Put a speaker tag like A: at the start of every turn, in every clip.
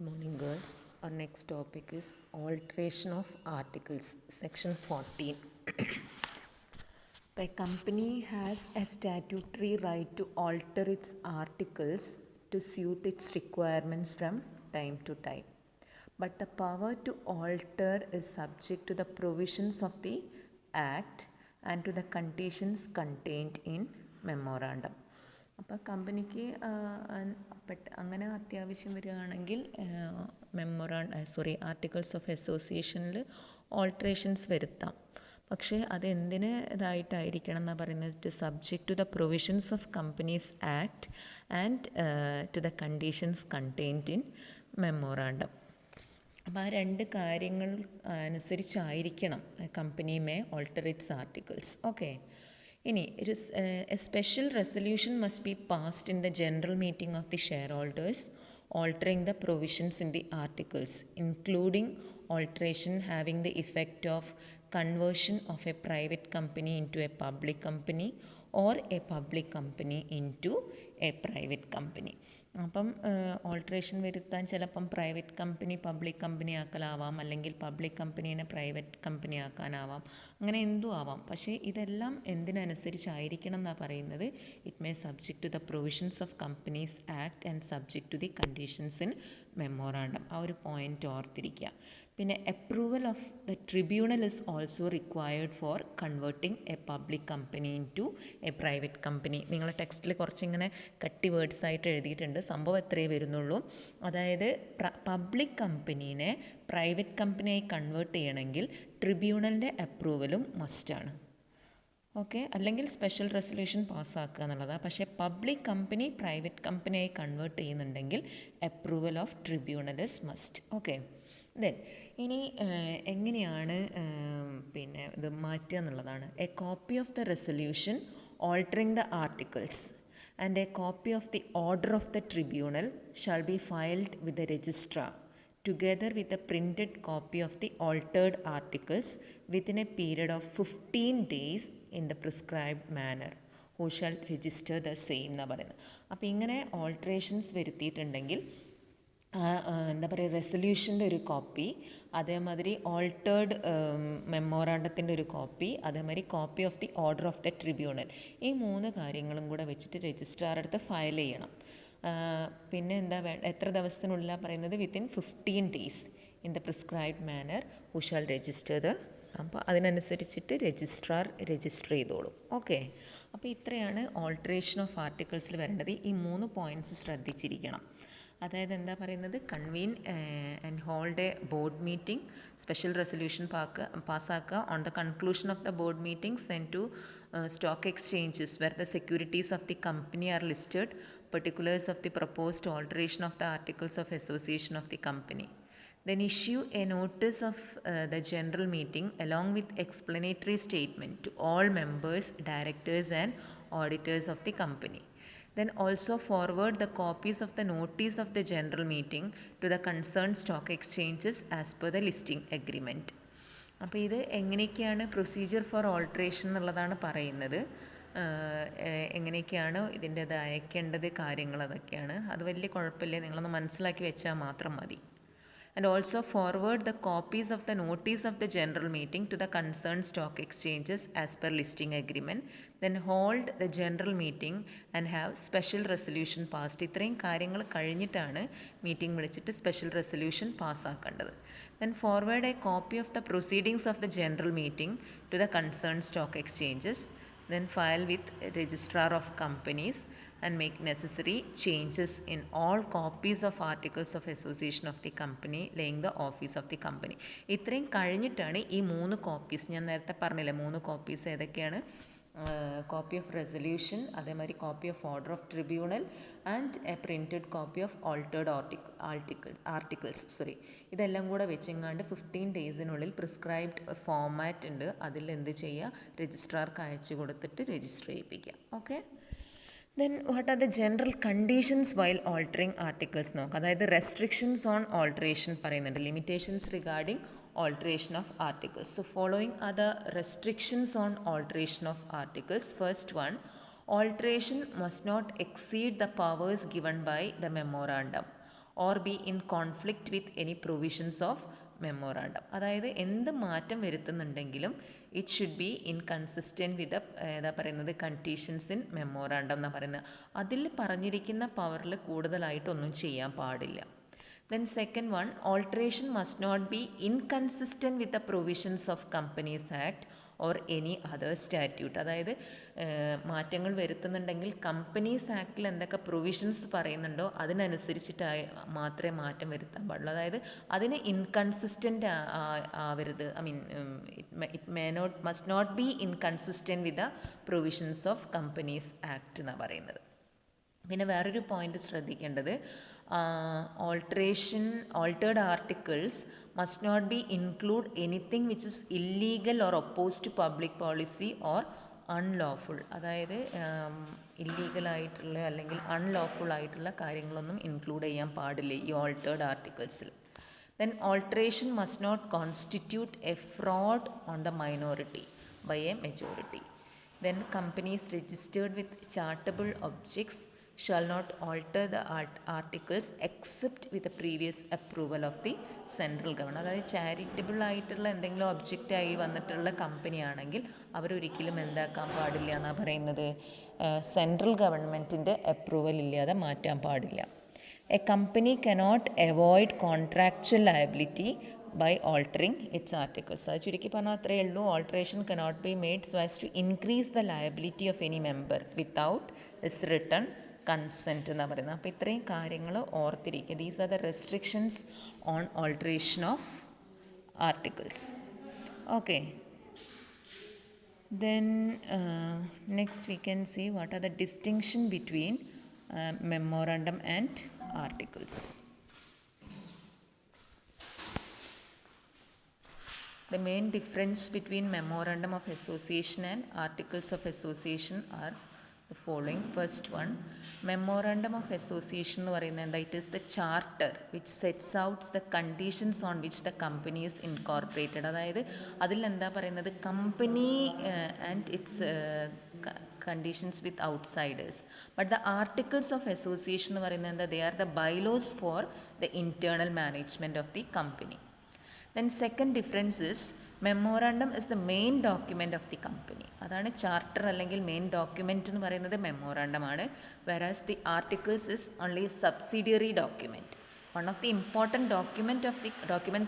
A: Morning, girls. Our next topic is alteration of articles, section 14. A company has a statutory right to alter its articles to suit its requirements from time to time. But the power to alter is subject to the provisions of the Act and to the conditions contained in memorandum. അപ്പോൾ കമ്പനിക്ക് അങ്ങനെ അത്യാവശ്യം വരികയാണെങ്കിൽ articles of അസോസിയേഷനിൽ alterations വരുത്താം. പക്ഷേ അതെന്തിന് ഇതായിട്ടായിരിക്കണം എന്നാണ് പറയുന്നത്, subject to the provisions of companies act and to the conditions contained in memorandum. അപ്പോൾ ആ രണ്ട് കാര്യങ്ങൾ അനുസരിച്ചായിരിക്കണം company may alter its articles. Okay, ഇനി a special resolution must be passed in the general meeting of the shareholders altering the provisions in the articles, including alteration having the effect of conversion of a private company into a public company or a public company into a private company. അപ്പം alteration വരുത്താൻ ചിലപ്പം private company public company ആക്കലാവാം, അല്ലെങ്കിൽ public കമ്പനീനെ private company ആക്കാനാവാം, അങ്ങനെ എന്തും ആവാം. പക്ഷേ ഇതെല്ലാം എന്തിനനുസരിച്ചായിരിക്കണം എന്നാണ് പറയുന്നത്, it may subject to the provisions of companies act and subject to the conditions in memorandum. ആ ഒരു പോയിൻ്റ് ഓർത്തിരിക്കുക. പിന്നെ approval of the tribunal is also required for converting a public company into a private company. നിങ്ങളുടെ ടെക്സ്റ്റിൽ കുറച്ചിങ്ങനെ കട്ടി words ആയിട്ട് എഴുതിയിട്ടുണ്ട്, സംഭവം എത്രയേ വരുന്നുള്ളൂ. അതായത് പബ്ലിക് കമ്പനീനെ പ്രൈവറ്റ് കമ്പനിയായി കൺവേർട്ട് ചെയ്യണമെങ്കിൽ ട്രിബ്യൂണലിൻ്റെ അപ്രൂവലും മസ്റ്റാണ്. ഓക്കെ, അല്ലെങ്കിൽ സ്പെഷ്യൽ റെസൊല്യൂഷൻ പാസ്സാക്കുക എന്നുള്ളതാണ്. പക്ഷേ പബ്ലിക് കമ്പനി പ്രൈവറ്റ് കമ്പനിയായി കൺവേർട്ട് ചെയ്യുന്നുണ്ടെങ്കിൽ approval of tribunal is must. Okay, then ഇനി എങ്ങനെയാണ് ഇത് മാറ്റുക എന്നുള്ളതാണ്. A copy of the resolution altering the articles and a copy of the order of the tribunal shall be filed with the registrar together with a printed copy of the altered articles within a period of 15 days in the prescribed manner. Who shall register the same എന്നാണ് പറയുന്നത്. അപ്പോൾ ഇങ്ങനെ alterations വരുത്തിയിട്ടുണ്ടെങ്കിൽ റെസൊല്യൂഷൻ്റെ ഒരു copy, അതേമാതിരി altered മെമ്മോറാണ്ടത്തിൻ്റെ ഒരു copy, അതേമാതിരി copy of the order of the tribunal, ഈ 3 കാര്യങ്ങളും കൂടെ വെച്ചിട്ട് രജിസ്ട്രാർ അടുത്ത് ഫയൽ ചെയ്യണം. പിന്നെ എത്ര ദിവസത്തിനുള്ളിലാണ് പറയുന്നത്, within 15 days in the prescribed manner who shall register the. അപ്പോൾ അതിനനുസരിച്ചിട്ട് രജിസ്ട്രാർ രജിസ്റ്റർ ചെയ്തോളും. ഓക്കെ, അപ്പോൾ ഇത്രയാണ് ഓൾട്രേഷൻ ഓഫ് ആർട്ടിക്കിൾസിൽ വരേണ്ടത്. ഈ 3 പോയിൻറ്റ്സ് ശ്രദ്ധിച്ചിരിക്കണം. അതായത് എന്താ പറയുന്നത്, convene and hold a board meeting, special resolution പാസ്സാക്കുക, on the conclusion of the board meeting send to stock exchanges where the securities of the company are listed, particulars of the proposed alteration of the articles of association of the company. Then issue a notice of the general meeting along with explanatory statement to all members, directors and auditors of the company. Then also forward the copies of the notice of the general meeting to the concerned stock exchanges as per the listing agreement. അപ്പോൾ ഇത് എങ്ങനെയൊക്കെയാണ് procedure for alteration എന്നുള്ളതാണ് പറയുന്നത്. എങ്ങനെയൊക്കെയാണ് ഇതിൻ്റേത് അയക്കേണ്ടത് കാര്യങ്ങൾ, അതൊക്കെയാണ്. അത് വലിയ കുഴപ്പമില്ല, നിങ്ങളൊന്ന് മനസ്സിലാക്കി വെച്ചാൽ മാത്രം മതി. And also forward the copies of the notice of the general meeting to the concerned stock exchanges as per listing agreement. Then hold the general meeting and have special resolution passed. ഇത്രയും കാര്യങ്ങൾ കഴിഞ്ഞിട്ടാണ് meeting വിളിച്ചിട്ട് special resolution പാസ്സാക്കേണ്ടത്. Then forward a copy of the proceedings of the general meeting to the concerned stock exchanges. Then file with registrar of companies and make necessary changes in all copies of articles of association of the company laying the office of the company. ഇത്രയും കഴിഞ്ഞിട്ടാണ് ഈ 3 copies, ഞാൻ നേരത്തെ പറഞ്ഞില്ലേ 3 copies ഏതൊക്കെയാണ്, copy of resolution, അതേമാതിരി copy of order of tribunal and A printed copy of altered articles ഇതെല്ലാം കൂടെ വെച്ചെങ്ങാണ്ട് 15 ഡേയ്സിനുള്ളിൽ പ്രിസ്ക്രൈബ്ഡ് ഫോമാറ്റ് ഉണ്ട്, അതിൽ എന്ത് ചെയ്യുക, രജിസ്ട്രാർക്ക് അയച്ചു കൊടുത്തിട്ട് രജിസ്റ്റർ ചെയ്യിപ്പിക്കുക. Okay, then what are the general conditions while altering articles നോക്കാം. അതായത് റെസ്ട്രിക്ഷൻസ് ഓൺ ഓൾട്ടറേഷൻ പറയുന്നുണ്ട്, limitations regarding alteration of articles. So following are the restrictions on alteration of articles. First one, alteration must not exceed the powers given by the memorandum. Or be in conflict with any provisions of memorandum. അതായത് എന്ത് മാറ്റം വരുത്തുന്നുണ്ടെങ്കിലും it should be inconsistent വിത്ത് ഏതാ പറയുന്നത് conditions in memorandum എന്നാണ് പറയുന്നത്. അതിൽ പറഞ്ഞിരിക്കുന്ന പവറിൽ കൂടുതലായിട്ടൊന്നും ചെയ്യാൻ പാടില്ല. Then second one, alteration must not be inconsistent with the provisions of Companies Act or any other statute. അതായത് മാറ്റങ്ങൾ വരുത്തുന്നുണ്ടെങ്കിൽ കമ്പനീസ് ആക്ടിൽ എന്തൊക്കെ പ്രൊവിഷൻസ് പറയുന്നുണ്ടോ അതിനനുസരിച്ചിട്ടായി മാത്രമേ മാറ്റം വരുത്താൻ പാടുള്ളൂ. അതായത് അതിന് ഇൻകൺസിസ്റ്റൻ്റ് ആവരുത്. I mean must not be inconsistent with the provisions of companies act എന്നാണ് പറയുന്നത്. പിന്നെ വേറൊരു പോയിന്റ് ശ്രദ്ധിക്കേണ്ടത്, altered articles must not be include anything which is illegal or opposed to public policy or unlawful. അതായത് ഇല്ലീഗലായിട്ടുള്ള അല്ലെങ്കിൽ unlawful ആയിട്ടുള്ള കാര്യങ്ങളൊന്നും include ചെയ്യാൻ പാടില്ല ഈ altered ആർട്ടിക്കിൾസിൽ. Then alteration must not constitute a fraud on the minority by a majority. Then companies registered with chartable objects shall not alter the articles except with the previous approval of the central government. അതായത് charitable ആയിട്ടുള്ള എന്തെങ്കിലും ഒബ്ജക്റ്റായി വന്നിട്ടുള്ള company ആണെങ്കിൽ അവരൊരിക്കലും എന്താക്കാൻ പാടില്ല എന്നാണ് പറയുന്നത്, central ഗവൺമെൻറ്റിൻ്റെ അപ്രൂവൽ ഇല്ലാതെ മാറ്റാൻ പാടില്ല. A company cannot avoid contractual liability by altering its articles. അത് ചുരുക്കി പറഞ്ഞാൽ അത്രയേ ഉള്ളൂ. Alteration cannot be made so as to increase the liability of any member without his written consent എന്നാണ് പറയുന്നത്. അപ്പോൾ ഇത്രയും കാര്യങ്ങൾ ഓർത്തിരിക്കുക. These are the restrictions on alteration of articles. Okay, then next we can see what are the distinction between memorandum and articles. The main difference between memorandum of association and articles of association are the following. First one, memorandum of association എന്ന് പറയുന്നത് എന്താ, it is the charter which sets out the conditions on which the company is incorporated. അതായത് അതിൽ എന്താ പറയുന്നത്, company and it's conditions with outsiders. But the articles of association എന്ന് പറയുന്നത് എന്താ, they are the bylaws for the internal management of the company. Then second difference is memorandum is the main document of the company. അതാണ് charter അല്ലെങ്കിൽ main document എന്ന് പറയുന്നത് memorandum ആണ്. whereas the articles is only subsidiary document, one of the important documents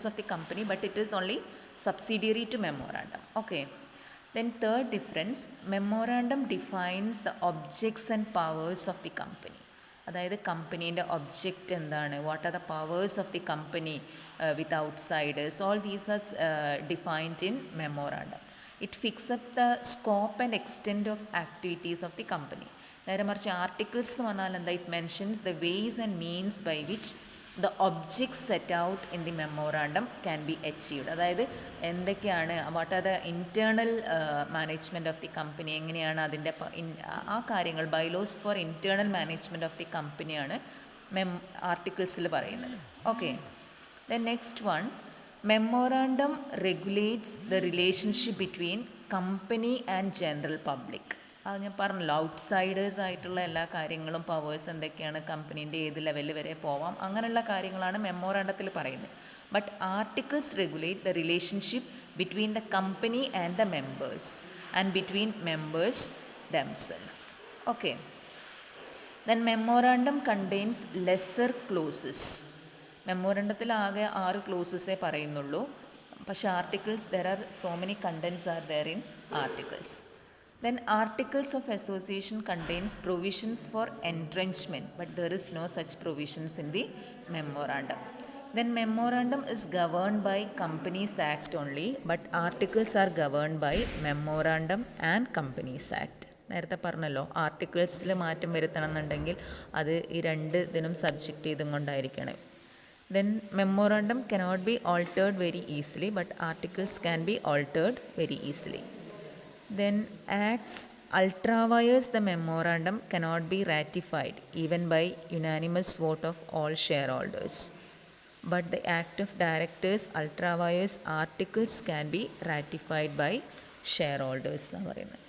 A: of the company, but it is only subsidiary to memorandum. Okay, then third difference, memorandum defines the objects and powers of the company. അതായത് കമ്പനീൻ്റെ object എന്താണ്, what are the powers of the company with outsiders, all these are defined in memorandum. It fix up the scope and extent of activities of the company. നേരെ മറിച്ച് articles എന്ന് പറഞ്ഞാൽ എന്താ, it mentions the ways and means by which the objects set out in the memorandum can be achieved. അതായത് എന്തൊക്കെയാണ്, what are the internal management of the company, എങ്ങനെയാണ് അതിൻ്റെ ആ കാര്യങ്ങൾ, bylaws for internal management of the കമ്പനിയാണ് ആർട്ടിക്കിൾസിൽ പറയുന്നത്. Okay, then next one, memorandum regulates the relationship between company and general public. അത് ഞാൻ പറഞ്ഞല്ലോ, ഔട്ട്സൈഡേഴ്സ് ആയിട്ടുള്ള എല്ലാ കാര്യങ്ങളും, പവേഴ്സ് എന്തൊക്കെയാണ്, കമ്പനീൻ്റെ ഏത് ലെവലിൽ വരെ പോവാം, അങ്ങനെയുള്ള കാര്യങ്ങളാണ് മെമ്മോറാണ്ടത്തിൽ പറയുന്നത്. But articles regulate the relationship between the company and the members and between members themselves. Okay, then memorandum contains lesser clauses. മെമ്മോറാണ്ടത്തിൽ ആകെ 6 ക്ലോസസേ പറയുന്നുള്ളൂ. പക്ഷേ articles, there are so many contents are there in articles. Then articles of association contains provisions for entrenchment, but there is no such provisions in the memorandum. Then memorandum is governed by Companies Act only, but articles are governed by Memorandum and Companies Act. നേരത്തെ പറഞ്ഞല്ലോ, ആർട്ടിക്കിൾസിൽ മാറ്റം വരുത്തണം എന്നുണ്ടെങ്കിൽ അത് ഈ 2 ഇതിനും subject ചെയ്തും കൊണ്ടായിരിക്കണം. Then memorandum cannot be altered very easily, but articles can be altered very easily. Then acts ultra vires the memorandum cannot be ratified even by unanimous vote of all shareholders, but the act of directors ultra vires articles can be ratified by shareholders എന്ന് പറയുന്നത്.